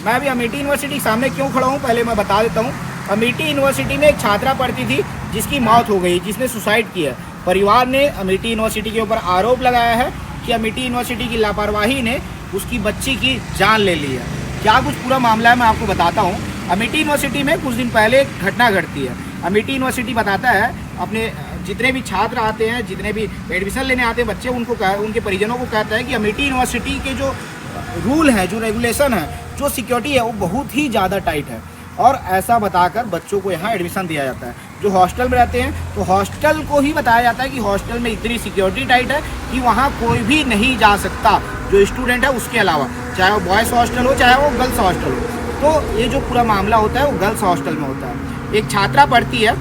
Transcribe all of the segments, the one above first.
मैं अभी अमेठी यूनिवर्सिटी के सामने क्यों खड़ा हूँ पहले मैं बता देता हूँ। अमेठी यूनिवर्सिटी में एक छात्रा पढ़ती थी जिसकी मौत हो गई, जिसने सुसाइड किया। परिवार ने अमेठी यूनिवर्सिटी के ऊपर आरोप लगाया है कि अमेठी यूनिवर्सिटी की लापरवाही ने उसकी बच्ची की जान ले ली है। क्या कुछ पूरा मामला है मैं आपको बताता हूँ। अमेठी यूनिवर्सिटी में कुछ दिन पहले एक घटना घटती है। अमेठी यूनिवर्सिटी बताता है अपने जितने भी छात्र आते हैं, जितने भी एडमिशन लेने आते हैं बच्चे, उनके परिजनों को कहता है कि अमेठी यूनिवर्सिटी के जो रूल है, जो रेगुलेशन है, जो सिक्योरिटी है वो बहुत ही ज़्यादा टाइट है। और ऐसा बताकर बच्चों को यहाँ एडमिशन दिया जाता है। जो हॉस्टल में रहते हैं तो हॉस्टल को ही बताया जाता है कि हॉस्टल में इतनी सिक्योरिटी टाइट है कि वहाँ कोई भी नहीं जा सकता जो स्टूडेंट है उसके अलावा, चाहे वो बॉयज़ हॉस्टल हो चाहे वो गर्ल्स हॉस्टल हो। तो ये जो पूरा मामला होता है वो गर्ल्स हॉस्टल में होता है। एक छात्रा पढ़ती है,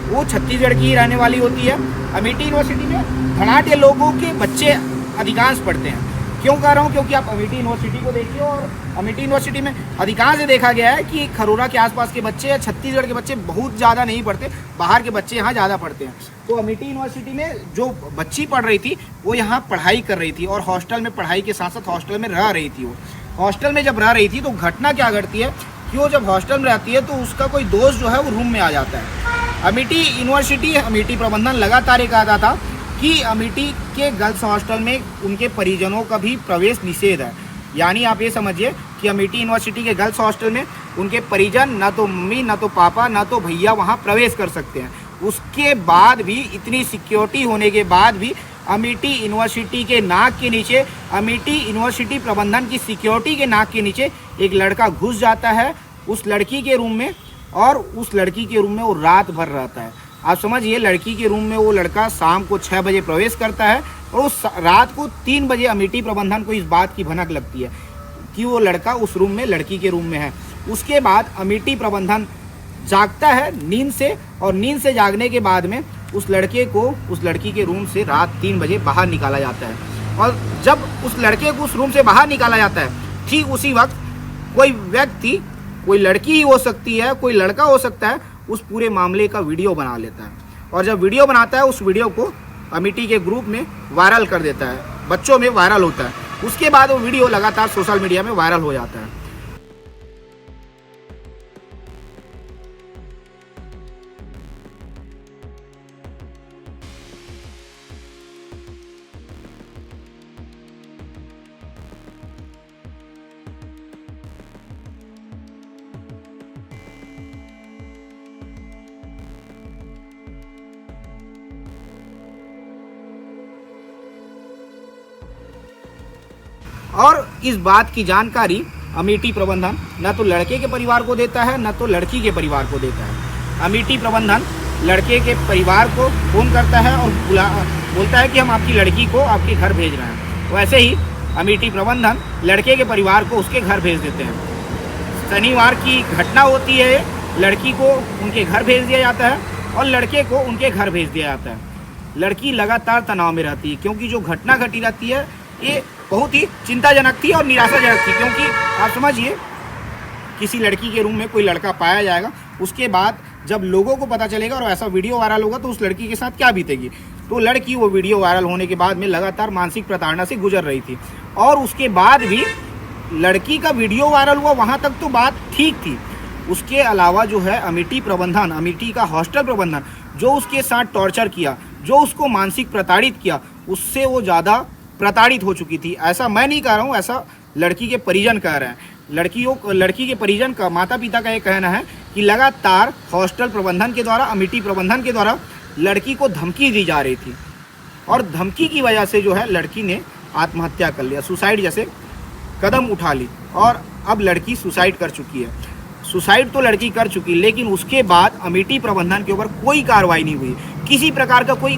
वो छत्तीसगढ़ की रहने वाली होती है। अमेठी यूनिवर्सिटी में धनाढ़ लोगों के बच्चे अधिकांश पढ़ते हैं। क्यों कह रहा हूँ? क्योंकि आप अमेठी यूनिवर्सिटी को देखिए और अमेठी यूनिवर्सिटी में अधिकांश देखा गया है कि खरोरा के आसपास के बच्चे या छत्तीसगढ़ के बच्चे बहुत ज़्यादा नहीं पढ़ते, बाहर के बच्चे यहाँ ज़्यादा पढ़ते हैं। तो अमेठी यूनिवर्सिटी में जो बच्ची पढ़ रही थी वो यहाँ पढ़ाई कर रही थी और हॉस्टल में पढ़ाई के साथ साथ हॉस्टल में रह रही थी। वो हॉस्टल में जब रह रही थी तो घटना क्या घटती है कि वो जब हॉस्टल में रहती है तो उसका कोई दोस्त जो है वो रूम में आ जाता है। अमेठी यूनिवर्सिटी, अमेठी प्रबंधन लगातार ये कहता था कि अमेठी के गर्ल्स हॉस्टल में उनके परिजनों का भी प्रवेश निषेध है। यानी आप ये समझिए कि अमेठी यूनिवर्सिटी के गर्ल्स हॉस्टल में उनके परिजन, ना तो मम्मी, ना तो पापा, ना तो भैया वहाँ प्रवेश कर सकते हैं। उसके बाद भी, इतनी सिक्योरिटी होने के बाद भी अमेठी यूनिवर्सिटी के नाक के नीचे, अमेठी यूनिवर्सिटी प्रबंधन की सिक्योरिटी के नाक के नीचे एक लड़का घुस जाता है उस लड़की के रूम में, और उस लड़की के रूम में वो रात भर रहता है। आप समझिए, लड़की के रूम में वो लड़का शाम को 6 बजे प्रवेश करता है और उस रात को 3 बजे अमेठी प्रबंधन को इस बात की भनक लगती है कि वो लड़का उस रूम में, लड़की के रूम में है। उसके बाद अमेठी प्रबंधन जागता है नींद से, और नींद से जागने के बाद में उस लड़के को उस लड़की के रूम से रात 3 बजे बाहर निकाला जाता है। और जब उस लड़के को उस रूम से बाहर निकाला जाता है, ठीक उसी वक्त कोई व्यक्ति, कोई लड़की ही हो सकती है, कोई लड़का हो सकता है, उस पूरे मामले का वीडियो बना लेता है। और जब वीडियो बनाता है उस वीडियो को अमेठी के ग्रुप में वायरल कर देता है, बच्चों में वायरल होता है। उसके बाद वो वीडियो लगातार सोशल मीडिया में वायरल हो जाता है। और इस बात की जानकारी अमेठी प्रबंधन न तो लड़के के परिवार को देता है, न तो लड़की के परिवार को देता है। अमेठी प्रबंधन लड़के के परिवार को फ़ोन करता है और बोलता है कि हम आपकी लड़की को आपके घर भेज रहे हैं। वैसे ही अमेठी प्रबंधन लड़के के परिवार को उसके घर भेज देते हैं। शनिवार की घटना होती है, लड़की को उनके घर भेज दिया जाता है और लड़के को उनके घर भेज दिया जाता है। लड़की लगातार तनाव में रहती है क्योंकि जो घटना घटी रहती है ये बहुत ही चिंताजनक थी और निराशाजनक थी। क्योंकि आप समझिए, किसी लड़की के रूम में कोई लड़का पाया जाएगा, उसके बाद जब लोगों को पता चलेगा और ऐसा वीडियो वायरल होगा तो उस लड़की के साथ क्या बीतेगी। तो लड़की वो वीडियो वायरल होने के बाद में लगातार मानसिक प्रताड़ना से गुजर रही थी। और उसके बाद भी लड़की का वीडियो वायरल हुआ, वहाँ तक तो बात ठीक थी। उसके अलावा जो है अमेठी प्रबंधन, अमेठी का हॉस्टल प्रबंधन जो उसके साथ टॉर्चर किया, जो उसको मानसिक प्रताड़ित किया, उससे वो ज़्यादा प्रताड़ित हो चुकी थी। ऐसा मैं नहीं कह रहा हूँ, ऐसा लड़की के परिजन कह रहे हैं। लड़की के परिजन का, माता पिता का ये कहना है कि लगातार हॉस्टल प्रबंधन के द्वारा, अमेठी प्रबंधन के द्वारा लड़की को धमकी दी जा रही थी और धमकी की वजह से जो है लड़की ने आत्महत्या कर लिया, सुसाइड जैसे कदम उठा ली और अब लड़की सुसाइड कर चुकी है। सुसाइड तो लड़की कर चुकी, लेकिन उसके बाद अमेठी प्रबंधन के ऊपर कोई कार्रवाई नहीं हुई, किसी प्रकार का कोई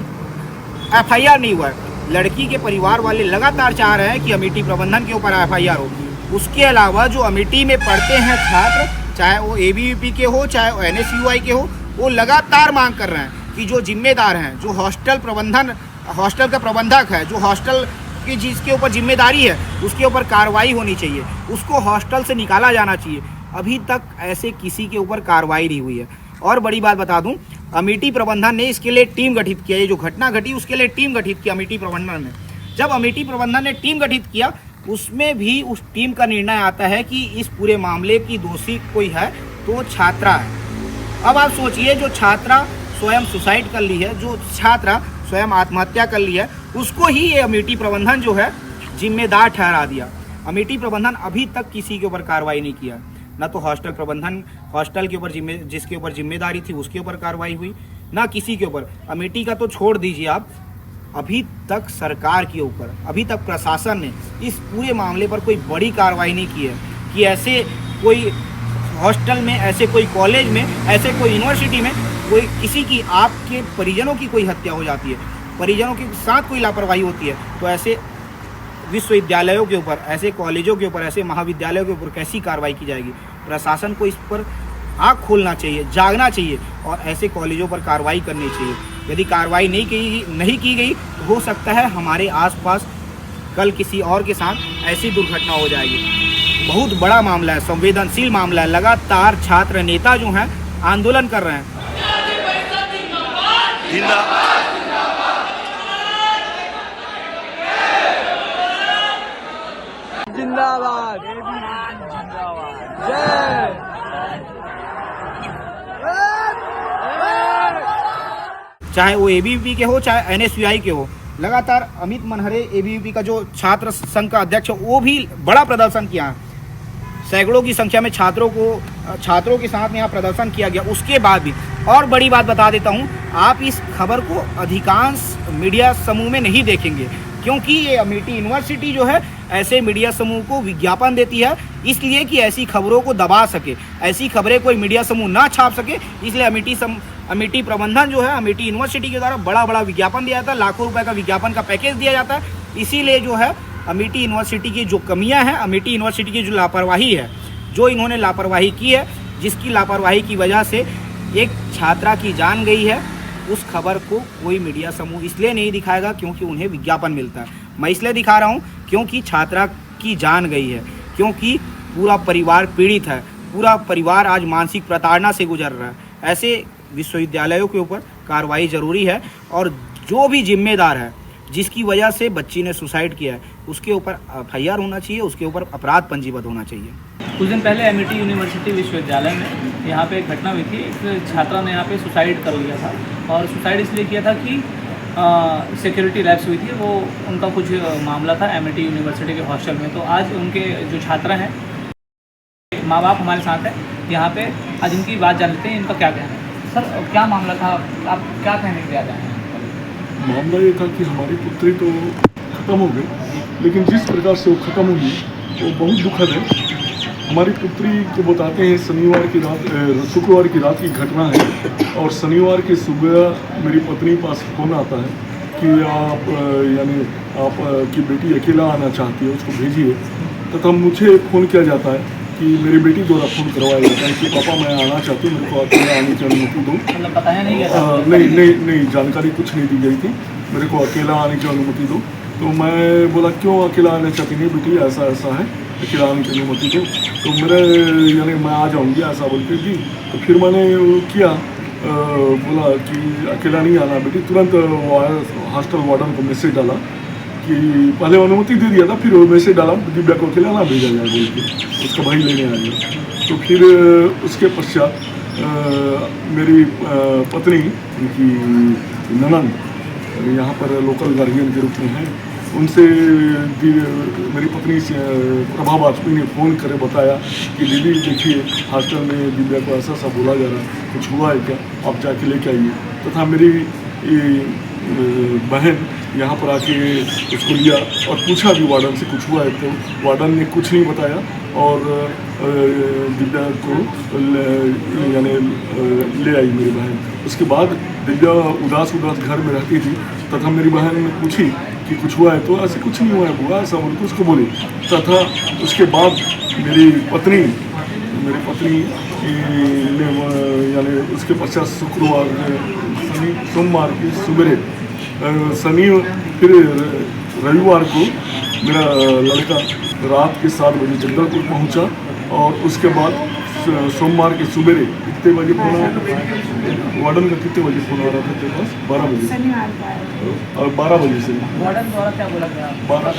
FIR नहीं हुआ है। लड़की के परिवार वाले लगातार चाह रहे हैं कि अमेठी प्रबंधन के ऊपर FIR हो। उसके अलावा जो अमेठी में पढ़ते हैं छात्र, चाहे वो ABVP के हो चाहे वो NSUI के हो, वो लगातार मांग कर रहे हैं कि जो जिम्मेदार हैं, जो हॉस्टल का प्रबंधक है, जो हॉस्टल की जिसके ऊपर जिम्मेदारी है, उसके ऊपर कार्रवाई होनी चाहिए, उसको हॉस्टल से निकाला जाना चाहिए। अभी तक ऐसे किसी के ऊपर कार्रवाई नहीं हुई है। और बड़ी बात बता दूं, अमेठी प्रबंधन ने इसके लिए टीम गठित किया। ये जो घटना घटी उसके लिए टीम गठित किया अमेठी प्रबंधन ने। जब अमेठी प्रबंधन ने टीम गठित किया उसमें भी उस टीम का निर्णय आता है कि इस पूरे मामले की दोषी कोई है तो छात्रा है। अब आप सोचिए, जो छात्रा स्वयं सुसाइड कर ली है, जो छात्रा स्वयं आत्महत्या कर ली है, उसको ही ये अमेठी प्रबंधन जो है जिम्मेदार ठहरा दिया। अमेठी प्रबंधन अभी तक किसी के ऊपर कार्रवाई नहीं किया, ना तो हॉस्टल प्रबंधन, हॉस्टल के ऊपर जिसके ऊपर जिम्मेदारी थी उसके ऊपर कार्रवाई हुई, ना किसी के ऊपर। अमेठी का तो छोड़ दीजिए आप, अभी तक सरकार के ऊपर, अभी तक प्रशासन ने इस पूरे मामले पर कोई बड़ी कार्रवाई नहीं की है कि ऐसे कोई हॉस्टल में, ऐसे कोई कॉलेज में, ऐसे कोई यूनिवर्सिटी में कोई किसी की, आपके परिजनों की कोई हत्या हो जाती है, परिजनों के साथ कोई लापरवाही होती है, तो ऐसे विश्वविद्यालयों के ऊपर, ऐसे कॉलेजों के ऊपर, ऐसे महाविद्यालयों के ऊपर कैसी कार्रवाई की जाएगी। प्रशासन को इस पर आँख खोलना चाहिए, जागना चाहिए और ऐसे कॉलेजों पर कार्रवाई करनी चाहिए। यदि कार्रवाई नहीं की गई तो हो सकता है हमारे आसपास कल किसी और के साथ ऐसी दुर्घटना हो जाएगी। बहुत बड़ा मामला है, संवेदनशील मामला है। लगातार छात्र नेता जो हैं आंदोलन कर रहे हैं। जिंदाबाद, जय। चाहे वो एबीवीपी के हो, चाहे एनएसयूआई के हो, लगातार अमित मनहरे, एबीवीपी का जो छात्र संघ का अध्यक्ष है, वो भी बड़ा प्रदर्शन किया है। सैकड़ों की संख्या में छात्रों के साथ में यहाँ प्रदर्शन किया गया। उसके बाद भी, और बड़ी बात बता देता हूँ, आप इस खबर को अधिकांश मीडिया समूह में नहीं देखेंगे, क्योंकि ये अमेठी यूनिवर्सिटी जो है ऐसे मीडिया समूह को विज्ञापन देती है, इसलिए कि ऐसी खबरों को दबा सके, ऐसी खबरें कोई मीडिया समूह ना छाप सके। इसलिए अमेठी प्रबंधन जो है, अमेठी यूनिवर्सिटी के द्वारा बड़ा बड़ा विज्ञापन दिया जाता है, लाखों रुपए का विज्ञापन का पैकेज दिया जाता है। इसीलिए जो है अमेठी यूनिवर्सिटी की जो कमियां हैं, अमेठी यूनिवर्सिटी की जो लापरवाही है, जो इन्होंने लापरवाही की है, जिसकी लापरवाही की वजह से एक छात्रा की जान गई है, उस खबर को कोई मीडिया समूह इसलिए नहीं दिखाएगा क्योंकि उन्हें विज्ञापन मिलता है। मैं इसलिए दिखा रहा हूँ क्योंकि छात्रा की जान गई है, क्योंकि पूरा परिवार पीड़ित है, पूरा परिवार आज मानसिक प्रताड़ना से गुजर रहा है। ऐसे विश्वविद्यालयों के ऊपर कार्रवाई ज़रूरी है और जो भी जिम्मेदार है, जिसकी वजह से बच्ची ने सुसाइड किया है, उसके ऊपर एफआईआर होना चाहिए, उसके ऊपर अपराध पंजीबद्ध होना चाहिए। कुछ दिन पहले अमेठी यूनिवर्सिटी विश्वविद्यालय में यहाँ पे एक घटना हुई थी। एक छात्रा ने यहाँ पे सुसाइड कर लिया था, और सुसाइड इसलिए किया था कि सिक्योरिटी लैप्स हुई थी, वो उनका कुछ मामला था अमेठी यूनिवर्सिटी के हॉस्टल में। तो आज उनके जो छात्रा हैं, माँ बाप हमारे साथ हैं यहाँ पे, आज इनकी बात जान लेते हैं, इनका क्या कहना है। सर, क्या मामला था, आप क्या कहने के लिए आ जाए? मामला ये था कि हमारी पुत्री तो ख़त्म हो गई, लेकिन जिस प्रकार से वो ख़त्म हुई वो बहुत दुखद है। हमारी पुत्री को बताते हैं शुक्रवार की रात की घटना है, और शनिवार के सुबह मेरी पत्नी पास फ़ोन आता है कि आप की बेटी अकेला आना चाहती है, उसको भेजिए। तथा मुझे फ़ोन किया जाता है कि मेरी बेटी द्वारा फ़ोन करवाया जाता है कि पापा मैं आना चाहती हूँ, मेरे को अकेला आने की अनुमति दो। मतलब बताया नहीं गया? नहीं, जानकारी कुछ नहीं दी गई थी, मेरे को अकेला आने की अनुमति दो। तो मैं बोला क्यों अकेला आना चाहती नहीं बेटी, ऐसा है, अकेला आने की अनुमति दो। तो मेरे मैं आ जाऊँगी ऐसा बोल के दी। तो फिर मैंने किया, बोला कि अकेला नहीं आना बेटी। तुरंत हॉस्टल वार्डन को मैसेज डाला कि पहले अनुमति दे दिया था, फिर वो मैसेज डाला दिव्या को अकेला ना भेजा जाए बोल के, उसका भाई लेने आ गया। तो फिर उसके पश्चात मेरी पत्नी, उनकी ननंद यहाँ पर लोकल गार्जियन के रूप में है, उनसे मेरी पत्नी से प्रभा वाजपेयी ने फ़ोन करे बताया कि दीदी देखिए हॉस्टल में दिव्या को ऐसा बोला जा रहा है, कुछ हुआ है क्या, आप जाके लेके आइए। तथा मेरी बहन यहाँ पर आके उसको लिया और पूछा भी वार्डन से कुछ हुआ है, तो वार्डन ने कुछ नहीं बताया और दिव्या को ले आई मेरी बहन। उसके बाद दिव्या उदास घर में रहती थी, तथा मेरी बहन ने पूछी कि कुछ हुआ है, तो ऐसे कुछ नहीं हुआ है बुआ, ऐसा बोल के उसको बोली। तथा उसके बाद मेरी पत्नी ने उसके पश्चात शुक्रवार सोमवार की सुबह फिर रविवार को मेरा लड़का रात के 7 बजे जगदलपुर पहुंचा, और उसके बाद सोमवार के सुबह कितने बजे फोन आया? वार्डन का कितने बजे फोन आ रहा था तेरे पास? 12 बजे शनिवार को आया। और 12 बजे से वार्डन द्वारा क्या बोला गया? 12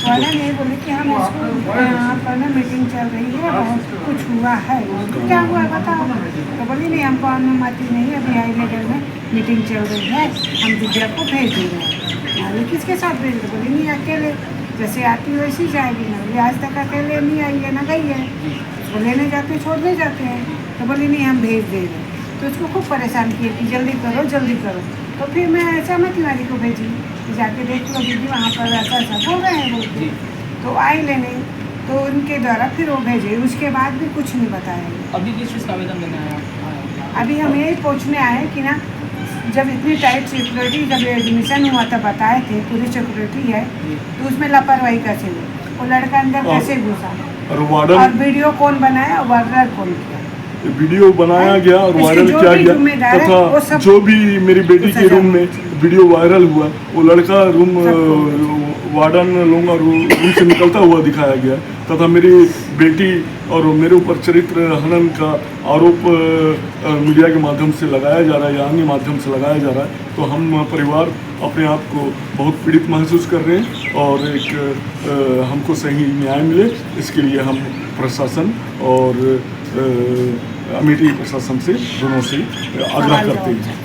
वार्डन ये बोले कि हम इसको यहाँ पर ना मीटिंग चल रही है, बहुत कुछ हुआ है। क्या हुआ है बताओ? तो बोली नहीं, हमको अनुमति नहीं है, अभी हाई लेवल में मीटिंग चल रही है, हम विद्या को भेज देंगे। अरे किसके साथ भेज दो? बोली नहीं, अकेले जैसे आती वैसी जाएगी ना। बोली आज तक अकेले नहीं आई है ना, गई है, उसको लेने जाते छोड़ने जाते हैं। तो बोली नहीं, हम भेज दे रहे। तो उसको खूब परेशान किए कि जल्दी करो जल्दी करो। तो फिर मैं श्यामा तिवारी को भेजी कि जाके देख लो दीदी, वहाँ पर ऐसा ऐसा बोल रहे हैं बोल के। तो आई लेने, तो उनके द्वारा फिर वो भेजे, उसके बाद भी कुछ नहीं बताया। अभी किस चीज़ का आवेदन देने आया? अभी हम यही पूछने आए कि ना, जब इतनी टाइट सिक्योरिटी, जब एडमिशन हुआ था बताए थे पूरी सिक्योरिटी है, तो उसमें लापरवाही कैसे हुई? वो लड़का अंदर कैसे घुसा? और वार्डन और वीडियो कौन बनाया और वायरल कौन किया? वीडियो बनाया गया और इसके वायरल जो किया भी जिम्मेदार है, वो गया सब तथा जो भी मेरी बेटी के रूम में वीडियो वायरल हुआ, वो लड़का रूम वार्डन लूँगा रूम से निकलता हुआ दिखाया गया तथा मेरी बेटी और मेरे ऊपर चरित्र हनन का आरोप मीडिया के माध्यम से लगाया जा रहा है या अन्य माध्यम से लगाया जा रहा है। तो हम परिवार अपने आप को बहुत पीड़ित महसूस कर रहे हैं और एक हमको सही न्याय मिले, इसके लिए हम प्रशासन और अमेठी प्रशासन से दोनों से आग्रह करते हैं।